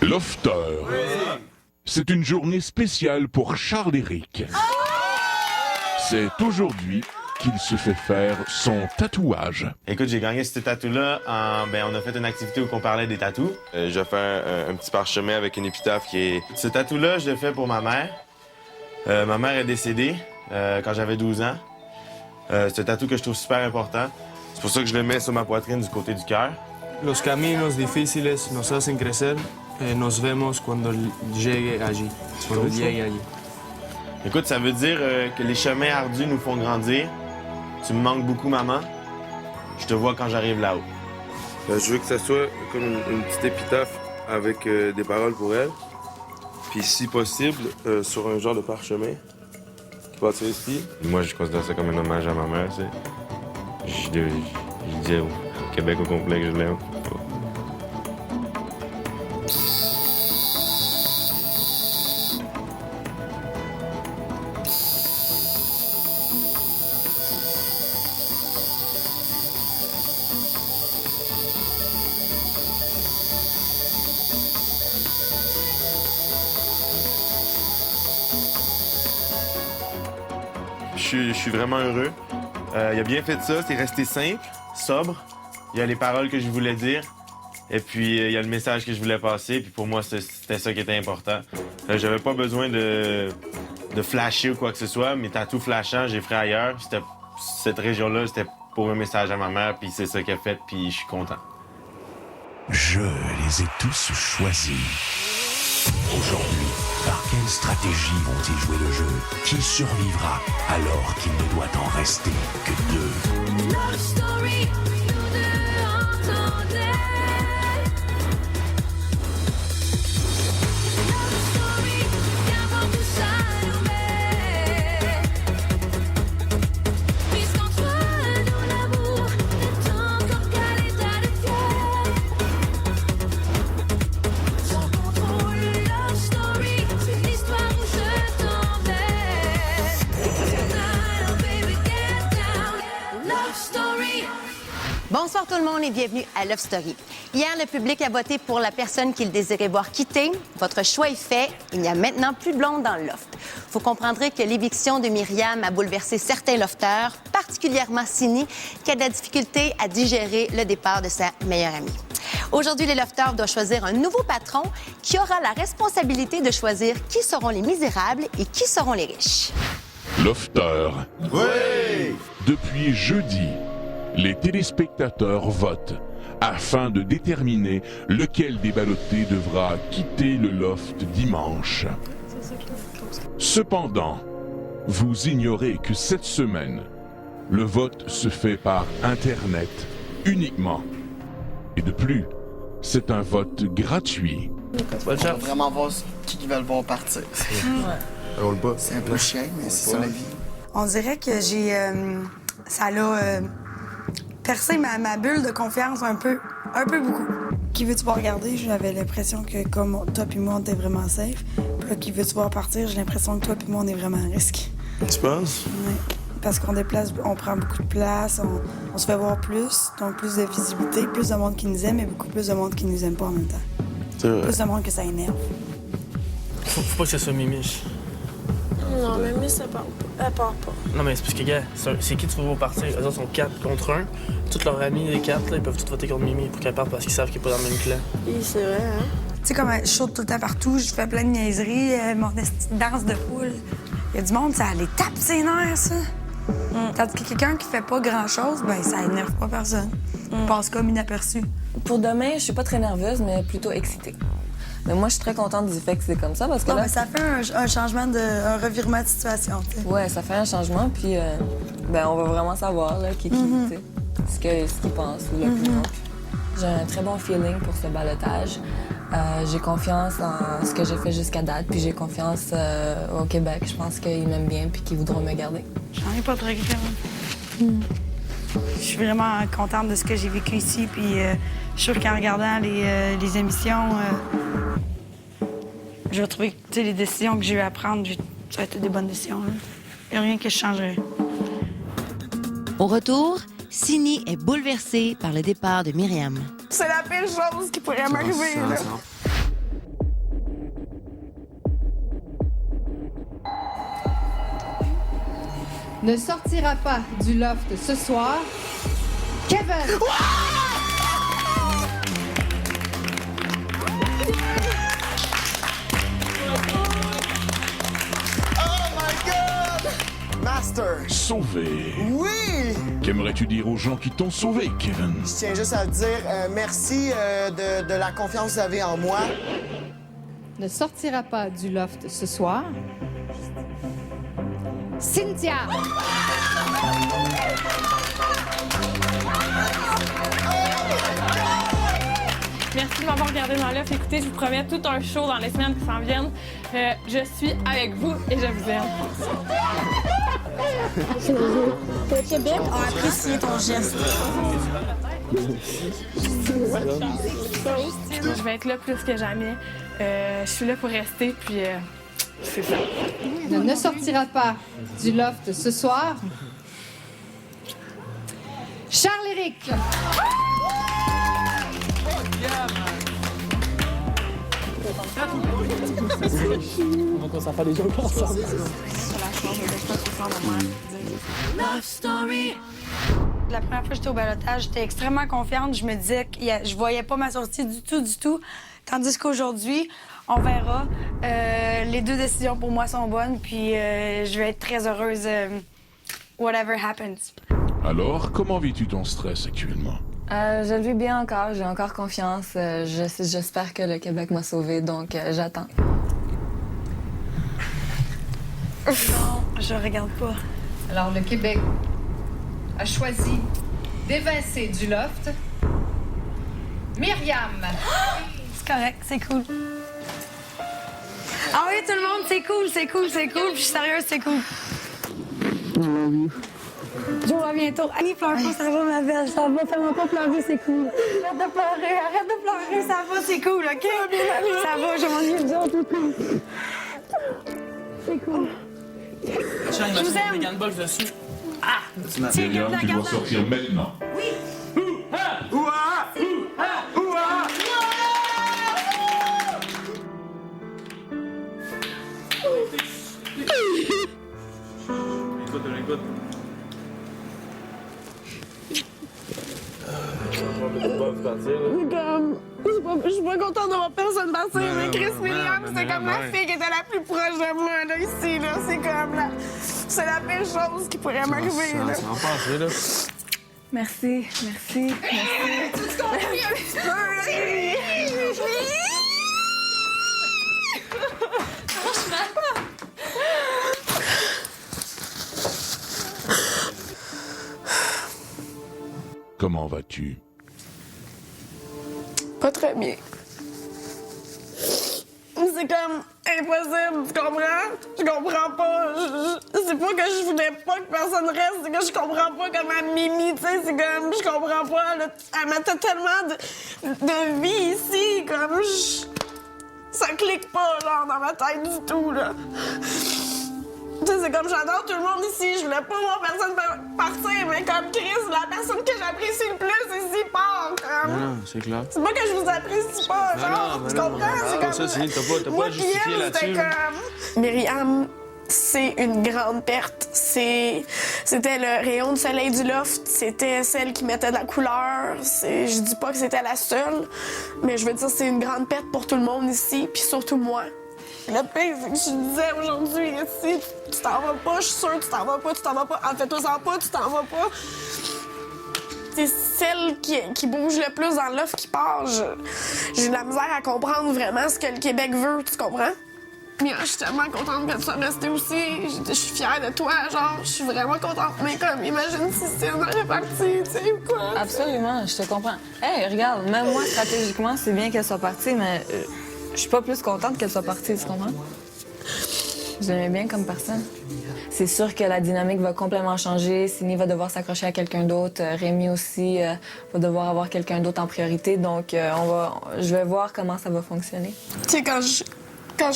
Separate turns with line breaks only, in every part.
Lofter. C'est une journée spéciale pour Charles-Éric. C'est aujourd'hui qu'il se fait faire son tatouage.
Écoute, j'ai gagné ce tatou-là on a fait une activité où on parlait des tatous.
Je vais faire un petit parchemin avec une épitaphe qui est...
Ce tatou-là, je l'ai fait pour ma mère. Ma mère est décédée quand j'avais 12 ans. C'est un tatou que je trouve super important. C'est pour ça que je le mets sur ma poitrine du côté du cœur.
Los caminos difíciles nos hacen crecer. Nos vemos cuando llegue allí. Cuando llegue allí.
Écoute, ça veut dire que les chemins ardus nous font grandir. Tu me manques beaucoup, maman. Je te vois quand j'arrive là-haut.
Je veux que ça soit comme une petite épitaphe avec des paroles pour elle. Puis si possible, sur un genre de parchemin qui passe ici. Moi, je considère ça comme un hommage à ma mère, tu sais. Je dis au Québec au complet que je l'aime. Je suis vraiment heureux. Il a bien fait ça, c'est resté simple, sobre. Il y a les paroles que je voulais dire. Et puis, il y a le message que je voulais passer. Puis pour moi, c'était ça qui était important. J'avais pas besoin de flasher ou quoi que ce soit. Mes tatous flashants, j'ai fait ailleurs. Cette région-là, c'était pour un message à ma mère. Puis c'est ça qu'elle a fait. Puis je suis content.
Je les ai tous choisis. Aujourd'hui, par quelle stratégie vont-ils jouer le jeu? Qui survivra alors qu'il ne doit en rester que deux?
Love story, nous deux entendez. Love story, qu'avant tout ça nous met. Puisqu'entre nous l'amour n'est encore qu'à l'état de fièvre. Sans contrôle, love story, c'est l'histoire où je t'emmène. Tonight, oh baby, get down. Love story.
Bonsoir tout le monde et bienvenue à Love Story. Hier, le public a voté pour la personne qu'il désirait voir quitter. Votre choix est fait. Il n'y a maintenant plus de blonde dans le loft. Vous comprendrez que l'éviction de Myriam a bouleversé certains lofteurs, particulièrement Sini, qui a de la difficulté à digérer le départ de sa meilleure amie. Aujourd'hui, les lofteurs doivent choisir un nouveau patron qui aura la responsabilité de choisir qui seront les misérables et qui seront les riches.
Lofter.
Oui!
Depuis jeudi, les téléspectateurs votent afin de déterminer lequel des ballottés devra quitter le loft dimanche. Cependant, vous ignorez que cette semaine, le vote se fait par Internet uniquement. Et de plus, c'est un vote gratuit.
Bonne chance.
Vraiment voir qui veulent voir partir. C'est un peu chiant, mais c'est ça la vie.
On dirait que j'ai... ça l'a percé ma bulle de confiance un peu beaucoup. Qui veux-tu voir regarder? J'avais l'impression que comme toi puis moi, on était vraiment safe. Puis là, qui veux-tu voir partir? J'ai l'impression que toi puis moi, on est vraiment à risque.
Tu penses?
Oui. Parce qu'on déplace, on prend beaucoup de place, on se fait voir plus, donc plus de visibilité, plus de monde qui nous aime et beaucoup plus de monde qui nous aime pas en même temps.
C'est vrai.
Plus de monde que ça énerve.
Faut pas que ça soit Mimiche.
Non, mais Miss, elle part pas.
Non, mais c'est parce que, gars, c'est qui tu veux voir partir? Eux autres sont 4 contre 1. Tous leurs amis, les 4, là, ils peuvent tous voter contre Mimi pour qu'elle parte parce qu'ils savent qu'il n'est pas dans le même clan.
Oui, c'est vrai, hein?
Tu sais, comme je saute tout le temps partout, je fais plein de niaiseries, mon petite danse de poule. Il y a du monde, ça les tape ses nerfs, ça. Tandis que quelqu'un qui fait pas grand-chose, ben ça énerve pas personne. Il passe comme inaperçu.
Pour demain, je suis pas très nerveuse, mais plutôt excitée. Mais moi, je suis très contente du fait que c'est comme ça, parce que
Non,
là...
mais ça fait un changement, un revirement de situation, tu sais.
Ouais, ça fait un changement, puis on va vraiment savoir là, tu sais, ce qu'il pense ou l'opinion. J'ai un très bon feeling pour ce ballottage. J'ai confiance en ce que j'ai fait jusqu'à date, puis j'ai confiance au Québec. Je pense qu'ils m'aiment bien puis qu'ils voudront me garder.
J'en ai pas de regrets. Je suis vraiment contente de ce que j'ai vécu ici, puis je suis sûre qu'en regardant les émissions, je vais trouver que les décisions que j'ai eu à prendre, ça a été des bonnes décisions. Il n'y a rien que je changerais.
Au retour, Sini est bouleversée par le départ de Myriam.
C'est la pire chose qui pourrait m'arriver.
ne sortira pas du loft ce soir, Kevin.
Master!
Sauvé.
Oui!
Qu'aimerais-tu dire aux gens qui t'ont sauvé, Kevin?
Je tiens juste à te dire merci de la confiance que vous avez en moi.
Ne sortira pas du loft ce soir, Cynthia.
Merci de m'avoir regardé dans l'œuf. Écoutez, je vous promets tout un show dans les semaines qui s'en viennent. Je suis avec vous et je vous aime.
Le Québec a apprécié ton geste.
Je vais être là plus que jamais. Je suis là pour rester, puis c'est ça.
Ne sortira pas du loft ce soir, Charles-Éric.
Love Story.
La première fois que j'étais au balotage, j'étais extrêmement confiante. Je me disais que je voyais pas ma sortie du tout. Tandis qu'aujourd'hui, on verra. Les deux décisions pour moi sont bonnes, puis je vais être très heureuse. Whatever happens.
Alors, comment vis-tu ton stress actuellement?
Je le vis bien encore, j'ai encore confiance. J'espère que le Québec m'a sauvée, donc j'attends.
Non, je regarde pas.
Alors, le Québec a choisi d'évincer du loft Myriam.
C'est correct, c'est cool. Ah oui, tout le monde, c'est cool. Puis je suis sérieuse, c'est cool. Joe, à bientôt. Annie, pleure pas, ça va, ma belle. Ça va, fais-moi pas pleurer, c'est cool. Arrête de pleurer, ça va, c'est cool, OK? Ça va, je m'ennuie de Joe, tout cool. C'est cool.
Je vous aime. Des gants dessus.
Ah!
Myriam, tu dois sortir maintenant.
Oui!
Écoute.
Je suis pas contente de voir personne partir, mais Chris Williams, c'est comme la fille qui était la plus proche de moi, là, ici, là. C'est comme la... C'est la pire chose qui pourrait m'arriver, là.
Ça va passer, là.
Merci.
Tu te comprends un petit peu, là?
Comment vas-tu?
Pas très bien. C'est comme impossible, tu comprends? Je comprends pas. C'est pas que je voulais pas que personne reste, c'est que je comprends pas comment Mimi, tu sais, c'est comme, je comprends pas. Là, elle mettait tellement de vie ici, comme, ça clique pas, genre, dans ma tête du tout, là. Tu sais, c'est comme, j'adore tout le monde ici, je voulais pas voir personne partir, mais comme Chris, la personne que j'apprécie le plus ici part, comme.
Non, c'est clair.
C'est pas que je vous apprécie pas, genre, tu comprends? C'est comme...
Ça, t'as pas à justifier là-dessus.
Comme... Myriam, c'est une grande perte. C'était le rayon de soleil du loft, c'était celle qui mettait de la couleur. Je dis pas que c'était la seule, mais je veux dire, c'est une grande perte pour tout le monde ici, puis surtout moi. Le pire, c'est que je disais aujourd'hui, ici, tu t'en vas pas, je suis sûre, tu t'en vas pas. En fait, toi, tu t'en vas pas. C'est celle qui bouge le plus dans l'offre qui part. J'ai de la misère à comprendre vraiment ce que le Québec veut, tu comprends? Mais je suis tellement contente que tu sois restée aussi. Je suis fière de toi, genre, je suis vraiment contente. Mais comme, imagine si c'est une répartie, tu sais, ou quoi.
Absolument, je te comprends. Hey, regarde, même moi, stratégiquement, c'est bien qu'elle soit partie, mais je suis pas plus contente qu'elle soit partie, tu comprends? Je l'aimais bien comme personne. C'est sûr que la dynamique va complètement changer. Sydney va devoir s'accrocher à quelqu'un d'autre. Rémi aussi va devoir avoir quelqu'un d'autre en priorité. Donc, je vais voir comment ça va fonctionner.
Tu sais, quand je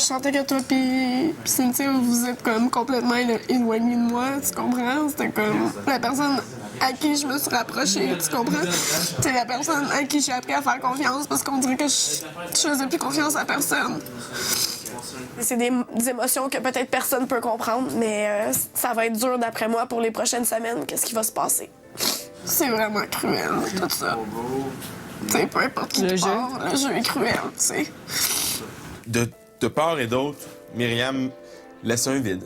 sentais que toi puis Cynthia, vous êtes comme complètement éloignés de moi, tu comprends? C'était comme la personne à qui je me suis rapprochée, tu comprends? C'est la personne à qui j'ai appris à faire confiance parce qu'on dirait que je faisais plus confiance à personne. C'est des émotions que peut-être personne peut comprendre, mais ça va être dur d'après moi pour les prochaines semaines. Qu'est-ce qui va se passer? C'est vraiment cruel, tout ça. T'sais, peu importe qui te part, le jeu est cruel, tu sais.
De part et d'autre, Myriam laisse un vide.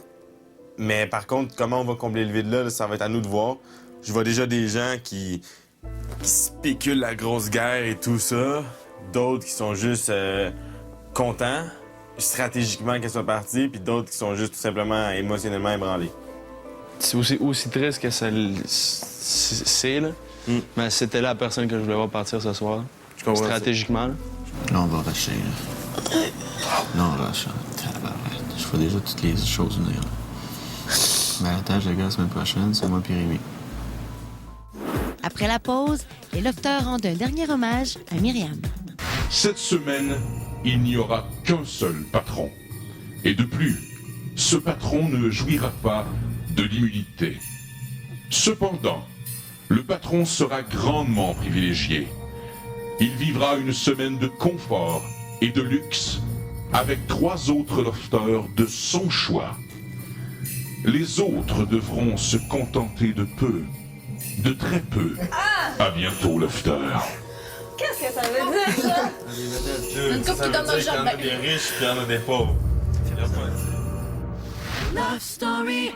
Mais par contre, comment on va combler le vide là, ça va être à nous de voir. Je vois déjà des gens qui spéculent la grosse guerre et tout ça. D'autres qui sont juste contents, stratégiquement qu'elle soit partie, puis d'autres qui sont juste tout simplement émotionnellement ébranlés.
C'est aussi triste que ça c'est, là. Mais c'était la personne que je voulais voir partir ce soir. Stratégiquement, là.
Là, on va rusher, là. Non, on rush. Je fais déjà toutes les choses venir, là. Balotage, les gars, la semaine prochaine, c'est moi et Rémi.
Après la pause, les lofters rendent un dernier hommage à Myriam.
Cette semaine, il n'y aura qu'un seul patron. Et de plus, ce patron ne jouira pas de l'immunité. Cependant, le patron sera grandement privilégié. Il vivra une semaine de confort et de luxe avec 3 autres lofters de son choix. Les autres devront se contenter de peu, de très peu. À bientôt, lofter.
Qu'est-ce que ça veut dire, ça?
Une couple qui donne dans le jardin. Il y en a des riches puis il y en a des pauvres.
Love Story.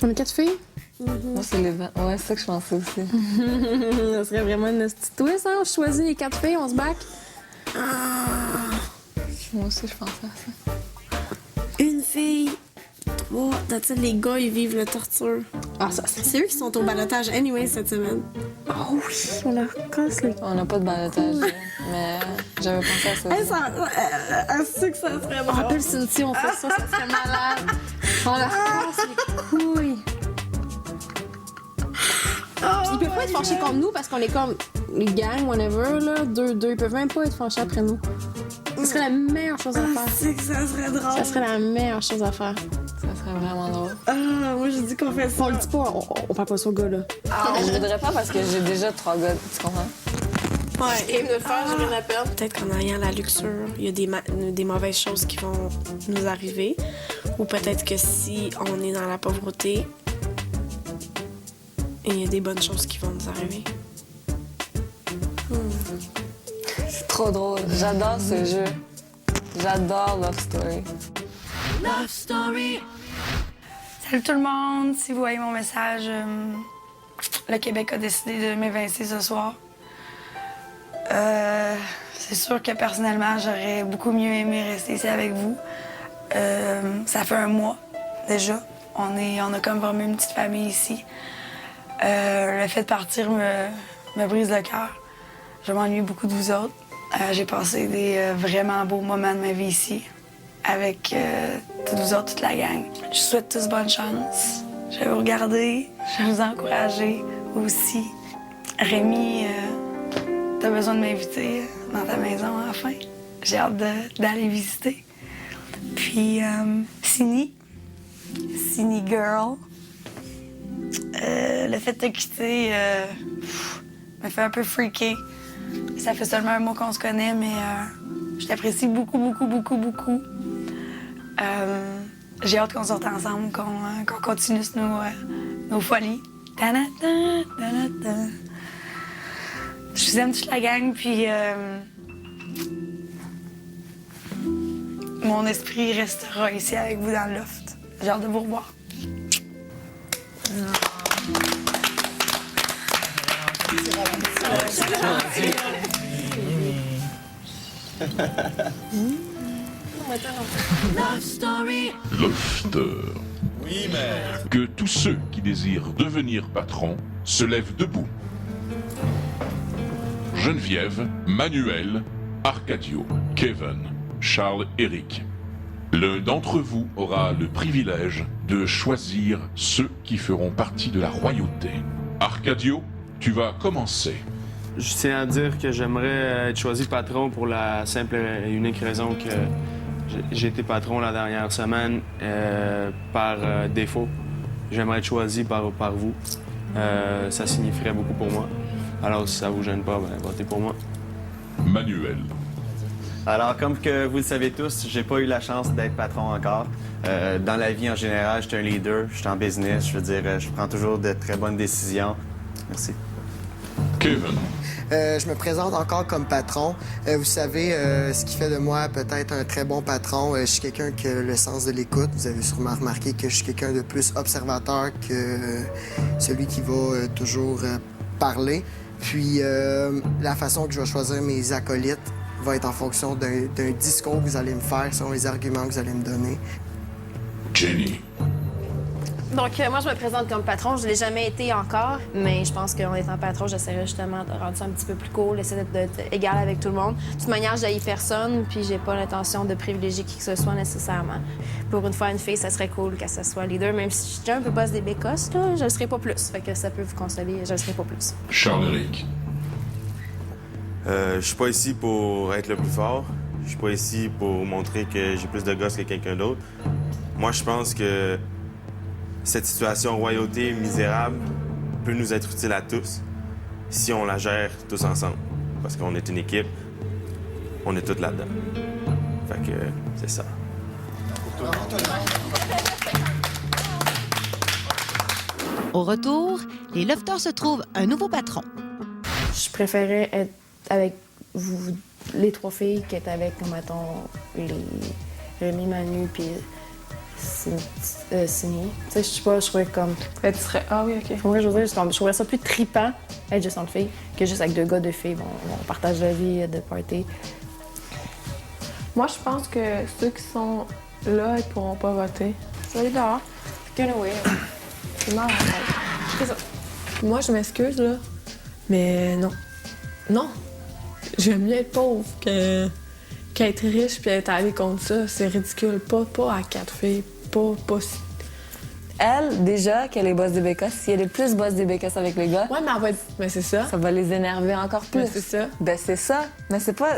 On est 4 filles?
Moi, c'est les 20. Ouais, c'est ça que je pensais aussi.
Ça serait vraiment une petite twist, hein? On choisit les 4 filles, on se back.
Moi aussi, je pensais à ça.
Une fille, 3. Les gars, ils vivent la torture.
Ah, ça,
c'est eux qui sont au balotage anyway cette semaine.
Oh oui, on leur casse les...
On n'a pas de balotage, mais j'avais pensé à ça.
Hey, elle sait que ça serait bon.
On rappelle Cynthia, on fait ça serait malade. On leur casse les couilles. Ils peuvent pas être fâchés contre nous parce qu'on est comme les gangs, whatever, là. Deux, ils peuvent même pas être fâchés après nous. Ce serait la meilleure chose à faire.
C'est que ça serait drôle.
Ça serait la meilleure chose à faire.
Ça serait vraiment drôle.
Moi, j'ai dit qu'on fait ça.
On le dit pas, on parle pas ça au gars, là.
Je voudrais pas parce que j'ai déjà 3 gars, tu comprends?
Ouais, et de faire, j'ai rien à perdre. Peut-être qu'en ayant la luxure, il y a des mauvaises choses qui vont nous arriver. Ou peut-être que si on est dans la pauvreté, il y a des bonnes choses qui vont nous arriver.
C'est trop drôle. J'adore ce jeu. J'adore Love Story.
Love Story.
Salut tout le monde. Si vous voyez mon message, le Québec a décidé de m'évincer ce soir. C'est sûr que personnellement, j'aurais beaucoup mieux aimé rester ici avec vous. Ça fait 1 mois déjà. On a comme vraiment une petite famille ici. Le fait de partir me brise le cœur. Je m'ennuie beaucoup de vous autres. J'ai passé des vraiment beaux moments de ma vie ici avec toutes vous autres, toute la gang. Je vous souhaite tous bonne chance. Je vais vous regarder, je vais vous encourager aussi. Rémi, t'as besoin de m'inviter dans ta maison enfin. J'ai hâte d'aller visiter. Puis Sini Girl, le fait de te quitter me fait un peu freaker. Ça fait seulement 1 mois qu'on se connaît, mais je t'apprécie beaucoup, beaucoup, beaucoup, beaucoup. J'ai hâte qu'on sorte ensemble, qu'on continue nos folies. Ta-da-da, ta-da-da. Je vous aime toute la gang, puis mon esprit restera ici avec vous dans le loft. J'ai hâte de vous revoir.
Love Story.
Lofter.
Oui, mais...
Que tous ceux qui désirent devenir patrons se lèvent debout. Geneviève, Manuel, Arcadio, Kevin, Charles, Eric. L'un d'entre vous aura le privilège de choisir ceux qui feront partie de la royauté. Arcadio, tu vas commencer.
Je tiens à dire que j'aimerais être choisi patron pour la simple et unique raison que j'ai été patron la dernière semaine par défaut. J'aimerais être choisi par vous. Ça signifierait beaucoup pour moi. Alors, si ça vous gêne pas, votez pour moi.
Manuel.
Alors, comme que vous le savez tous, j'ai pas eu la chance d'être patron encore. Dans la vie en général, je suis un leader, je suis en business, je veux dire, je prends toujours de très bonnes décisions. Merci.
Kevin.
Je me présente encore comme patron. Vous savez, ce qui fait de moi peut-être un très bon patron, je suis quelqu'un qui a le sens de l'écoute. Vous avez sûrement remarqué que je suis quelqu'un de plus observateur que celui qui va toujours parler. Puis la façon que je vais choisir mes acolytes va être en fonction d'un discours que vous allez me faire, selon les arguments que vous allez me donner.
Jenny.
Donc, moi, je me présente comme patron. Je ne l'ai jamais été encore, mais je pense qu'en étant patron, j'essaierai justement de rendre ça un petit peu plus cool, essayer d'être égal avec tout le monde. De toute manière, je n'haïs personne, puis j'ai pas l'intention de privilégier qui que ce soit nécessairement. Pour une fois, une fille, ça serait cool qu'elle soit leader, même si je suis un peu boss des bécosses, là, je ne le serai pas plus. Fait que ça peut vous consoler, je ne le serai pas plus.
Charles-Éric.
Je suis pas ici pour être le plus fort. Je suis pas ici pour montrer que j'ai plus de gosses que quelqu'un d'autre. Moi, je pense que cette situation royauté misérable peut nous être utile à tous si on la gère tous ensemble. Parce qu'on est une équipe, on est tous là-dedans. Fait que c'est ça.
Au retour, les lofters se trouvent un nouveau patron.
Je préférais être avec vous, les trois filles, qu'être avec, mettons, les Rémi, Manu, puis Signé. Tu sais, je sais pas, je trouvais comme.
Tu serais. Ah oui, OK.
Moi, je veux dire, je trouvais ça plus trippant être juste entre filles que juste avec deux gars, deux filles. Bon, on partage la vie de party.
Moi, je pense que ceux qui sont là, ils pourront pas voter. Ça va aller dehors. Anyway, c'est marrant. C'est ça. Moi, je m'excuse, là, mais non. Non. J'aime mieux être pauvre qu'être riche puis être allé contre ça. C'est ridicule. Pas à 4 filles. Pas...
Elle, déjà, qu'elle est boss des bécosses, si elle est plus boss des bécosses avec les gars...
Ouais, mais elle va être... Mais c'est ça.
Ça va les énerver encore plus.
Mais c'est ça.
Ben c'est ça. Mais c'est pas...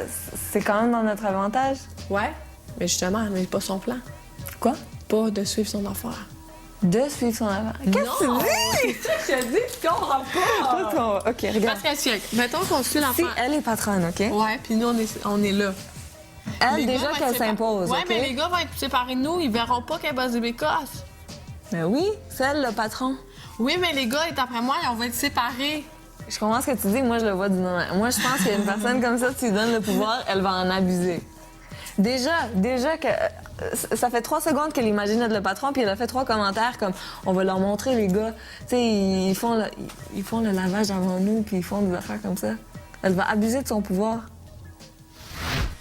C'est quand même dans notre avantage.
Ouais, mais justement, mais pas son plan.
Quoi?
Pas de suivre son affaire.
De suivre son affaire? Qu'est-ce que tu dis?
C'est ça que je te dis, tu comprends pas!
OK, regarde.
Parce que, mettons qu'on suit l'affaire.
Si elle est patronne, OK?
Ouais, puis nous, on est là.
Elle,
Les
déjà
gars vont
qu'elle
être
s'impose,
Ouais,
OK?
mais les gars vont être séparés de nous, ils verront pas qu'elle bosse des bécosses.
Mais oui, c'est elle, le patron.
Oui, mais les gars, d'après moi, on va être séparés.
Je comprends ce que tu dis, moi, je le vois d'une autre. Moi, je pense qu'il y a une personne comme ça, tu lui donnes le pouvoir, elle va en abuser. Déjà que ça fait 3 secondes qu'elle imagine être le patron, puis elle a fait 3 commentaires comme on va leur montrer, les gars. Tu sais, ils font le lavage avant nous, puis ils font des affaires comme ça. Elle va abuser de son pouvoir.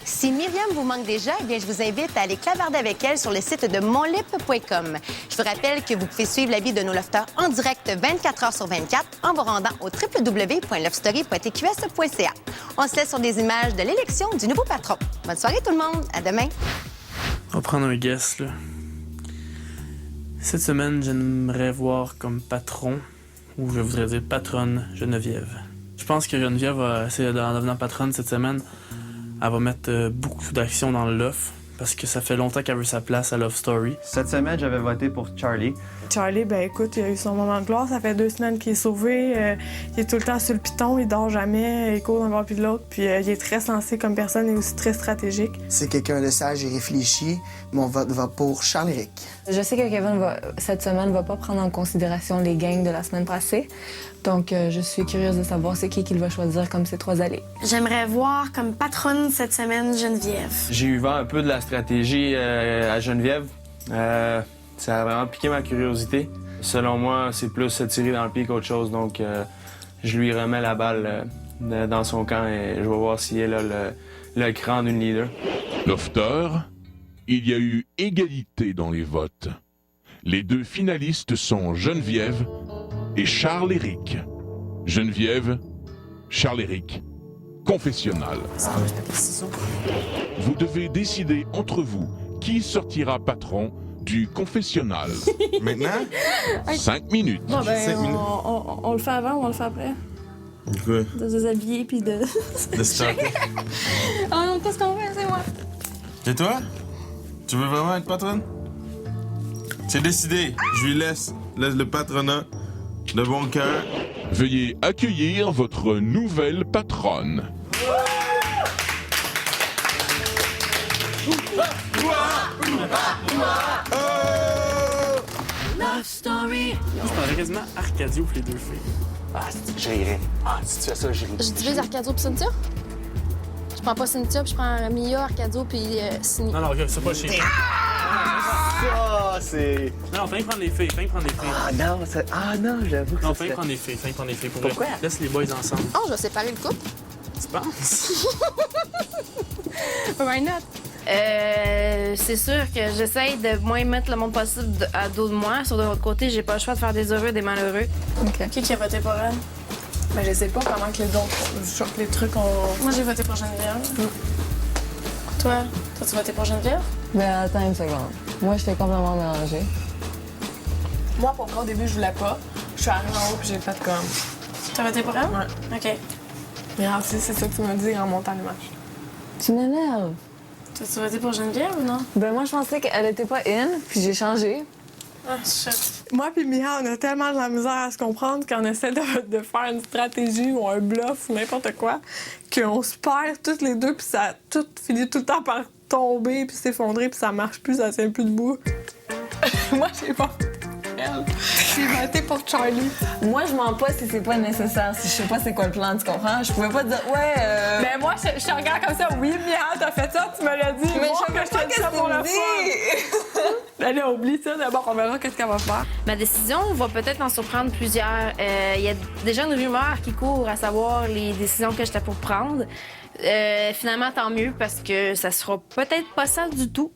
Si Myriam vous manque déjà, eh bien, je vous invite à aller clavarder avec elle sur le site de monlip.com. Je vous rappelle que vous pouvez suivre la vie de nos lofters en direct 24 heures sur 24 en vous rendant au www.lovestory.tqs.ca. On se laisse sur des images de l'élection du nouveau patron. Bonne soirée tout le monde. À demain.
On va prendre un guess, là. Cette semaine, j'aimerais voir comme patron, ou je voudrais dire patronne, Geneviève. Je pense que Geneviève, en devenant patronne cette semaine, elle va mettre beaucoup d'action dans le loft parce que ça fait longtemps qu'elle veut sa place à Love Story.
Cette semaine, j'avais voté pour Charlie.
Charlie, ben écoute, il a eu son moment de gloire. Ça fait 2 semaines qu'il est sauvé. Il est tout le temps sur le piton, il dort jamais, il court d'un bord puis de l'autre. Puis il est très sensé comme personne et aussi très stratégique.
C'est quelqu'un de sage et réfléchi. Mon vote va pour Charles-Éric.
Je sais que Kevin, cette semaine, va pas prendre en considération les gangs de la semaine passée. Donc, je suis curieuse de savoir c'est qui qu'il va choisir comme ses 3 alliés.
J'aimerais voir comme patronne cette semaine Geneviève.
J'ai eu vent un peu de la stratégie à Geneviève. Ça a vraiment piqué ma curiosité. Selon moi, c'est plus se tirer dans le pied qu'autre chose. Donc, je lui remets la balle dans son camp et je vais voir si elle a le cran d'une leader.
Lofter, il y a eu égalité dans les votes. Les 2 finalistes sont Geneviève et Charles-Éric. Geneviève, Charles-Éric, confessionnal. Vous devez décider entre vous qui sortira patron du confessionnal.
Maintenant?
5 minutes.
Bon, ben,
5 minutes.
on le fait avant ou on le fait après?
Quoi?
De se déshabiller puis de.
De starter.
Oh non, qu'est-ce qu'on fait? C'est moi.
Et toi? Tu veux vraiment être patronne? C'est décidé. Je lui laisse le patronat de bon cœur.
Veuillez accueillir votre nouvelle patronne.
Love Story.
Je prendrais quasiment Arcadio pour les deux filles.
Ah, j'irais. Ah, si tu fais ça, j'irais.
Je divise Arcadio puis Cynthia? Je prends pas Cynthia, puis je prends Mia, Arcadio puis Cindy.
Non, c'est pas chier.
Ça, c'est.
Non, fallait prendre les filles,
Ah non, j'avoue que
Non,
ça
fallait
serait-
prendre les filles, Pour
Pourquoi?
vrai. Laisse les boys ensemble.
Oh, je vais séparer le couple.
Tu penses?
Why not? C'est sûr que j'essaye de moins mettre le monde possible à dos de moi. Sur de l'autre côté, j'ai pas le choix de faire des heureux et des malheureux.
OK. Qui a voté pour elle?
Mais je sais pas comment que les trucs ont.
Moi, j'ai voté pour Geneviève. Toi? T'as-tu voté pour Geneviève?
Ben, attends une seconde. Moi, j'étais complètement mélangée.
Moi, pour vrai, au début, je voulais pas. Je suis arrivée en haut puis j'ai fait comme.
T'as voté pour elle?
Ouais.
OK.
Mais c'est ça que tu m'as dit en montant les matchs.
Tu m'énerves.
T'as-tu voté pour Geneviève ou non?
Ben, moi, je pensais qu'elle était pas in, puis j'ai changé.
Ah, shit.
Moi puis Mia, on a tellement de la misère à se comprendre quand on essaie de faire une stratégie ou un bluff ou n'importe quoi qu'on se perd toutes les deux puis ça tout finit tout le temps par tomber puis s'effondrer puis ça marche plus, ça tient plus debout. Moi, j'ai pas elle. J'ai voté pour Charlie.
Moi, je mens pas si c'est pas nécessaire, si je sais pas c'est quoi le plan, tu comprends? Je pouvais pas te dire, ouais,
Ben moi, je te regarde comme ça. Oui, Mia, t'as fait ça, tu me l'as dit.
Mais
Moi,
je sais
que je
pas
te dis ça
qu'est-ce
pour
que
le
tu
fun. Allez, oublie ça. D'abord, on verra qu'est-ce qu'elle va faire.
Ma décision va peut-être en surprendre plusieurs. Il y a déjà une rumeur qui court à savoir les décisions que j'étais pour prendre. Finalement, tant mieux parce que ça sera peut-être pas ça du tout.